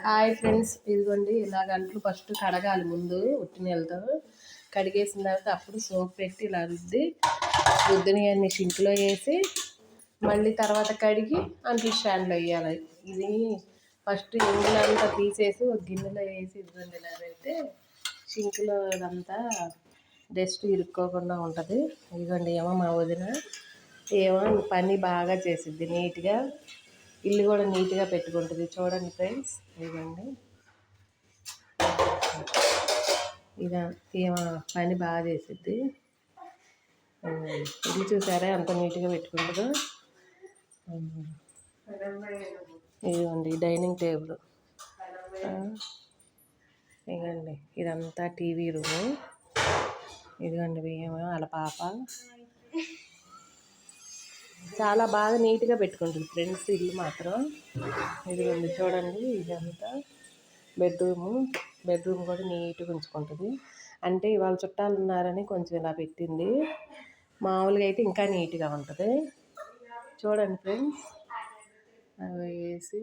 Hi friends, ఇదిగోండి ఇలా గంటలు ఫస్ట్ కడగాలి. ముందు ఉట్టి నీళ్ళతో కడిగేసిన తర్వాత అప్పుడు సోప్ పెట్టి ఇలా రుద్దిని అన్ని సింక్లో వేసి మళ్ళీ తర్వాత కడిగి అంట్లు స్టాండ్లో వేయాలి. ఇది ఫస్ట్ ఇంగులంతా తీసేసి ఒక గిన్నెలో వేసి ఇదిగోండి ఇలా పెడితే సింక్లో ఇదంతా డస్ట్ ఇరుక్కోకుండా ఉంటుంది. ఇదిగోండి ఏమో మా వదిన ఏమో పని బాగా చేసిద్ది, నీట్గా ఇల్లు కూడా నీట్గా పెట్టుకుంటుంది. చూడండి ఫ్రెండ్స్, ఇదిగోండి ఇక ఏమో పని బాగా చేసిద్ది. ఇల్లు చూసారా ఎంత నీట్గా పెట్టుకుంటుందో. ఇదిగోండి డైనింగ్ టేబుల్, ఇదిగోండి ఇదంతా టీవీ రూము. ఇదిగోండి ఏమో వాళ్ళ పాప చాలా బాగా నీట్గా పెట్టుకుంటుంది ఫ్రెండ్స్ ఇల్లు మాత్రం. ఇదిగోండి చూడండి ఇదంతా బెడ్రూమ్ కూడా నీట్గా ఉంచుకుంటుంది. అంటే ఇవాళ చుట్టాలు ఉన్నారని కొంచెం ఇలా పెట్టింది. మామూలుగా అయితే ఇంకా నీట్గా ఉంటుంది. చూడండి ఫ్రెండ్స్, అవి వేసి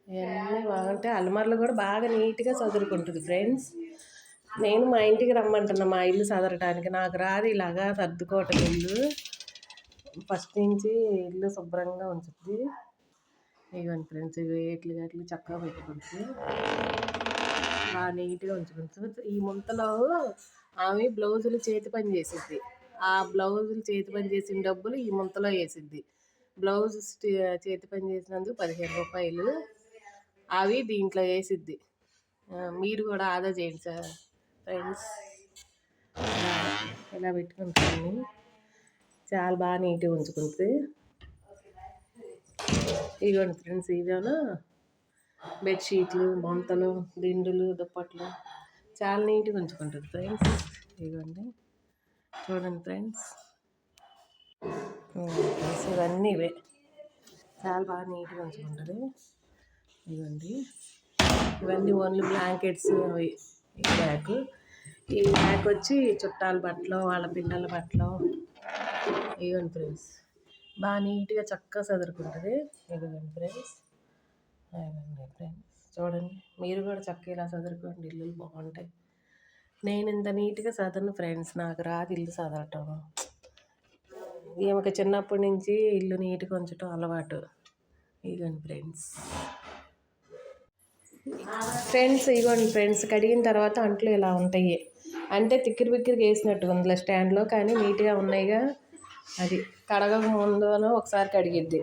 ఇవన్నీ బాగుంటాయి. అలమార్లు కూడా బాగా నీట్గా చదువుకుంటుంది ఫ్రెండ్స్. నేను మా ఇంటికి రమ్మంటున్నా మా ఇల్లు చదవటానికి. నాకు రాదు ఇలాగా సర్దుకోవటం ఇల్లు. ఫస్ట్ నుంచి ఇల్లు శుభ్రంగా ఉంచుద్ది. ఇవ్వండి ఫ్రెండ్స్, ఇవి గట్లు చక్కగా పెట్టుకుంటుంది, బాగా నీట్గా ఉంచుకుంటుంది. ఈ ముంతలో ఆమె బ్లౌజులు చేతి పని చేసిద్ది. ఆ బ్లౌజులు చేతి పని చేసిన డబ్బులు ఈ ముంతలో వేసిద్ది. బ్లౌజ్ చేతి పని చేసినందుకు 15 రూపాయలు అవి దీంట్లో వేసిద్ది. మీరు కూడా ఆదా చేయండి సార్ ఫ్రెండ్స్. ఇలా పెట్టుకుంటాను, చాలా బాగా నీట్గా ఉంచుకుంటుంది. ఇదిగోండి ఫ్రెండ్స్, ఇవేనా బెడ్షీట్లు, బొంతలు, దిండులు, దుప్పట్లు చాలా నీట్గా ఉంచుకుంటుంది ఫ్రెండ్స్. ఇదిగోండి చూడండి ఫ్రెండ్స్, ఇవన్నీ ఇవే చాలా బాగా నీట్గా ఉంచుకుంటుంది. ఇదిగోండి ఇవన్నీ ఓన్లీ బ్లాంకెట్స్. ఈ బ్యాగ్ వచ్చి చుట్టాల బట్టలు, వాళ్ళ పిల్లల బట్టలు. ఇదిగోండి ఫ్రెండ్స్, బాగా నీట్గా చక్కగా చదువుకుంటుంది. ఇదిగోండి ఫ్రెండ్స్, ఇదిగోండి ఫ్రెండ్స్ చూడండి, మీరు కూడా చక్కగా ఇలా చదువుకోండి, ఇల్లు బాగుంటాయి. నేను ఇంత నీట్గా చదవను ఫ్రెండ్స్, నాకు రాదు ఇల్లు చదవటం. ఈమెకి చిన్నప్పటి నుంచి ఇల్లు నీట్గా ఉంచడం అలవాటు. ఇదిగోండి ఫ్రెండ్స్, ఇదిగోండి ఫ్రెండ్స్, కడిగిన తర్వాత అంట్లు ఇలా ఉంటాయి. అంటే తిక్కిరి బిక్కిరికి వేసినట్టుగా ఉందిలే స్టాండ్లో, కానీ నీట్గా ఉన్నాయిగా. అది కడగక ముందునో ఒకసారి కడిగిద్ది.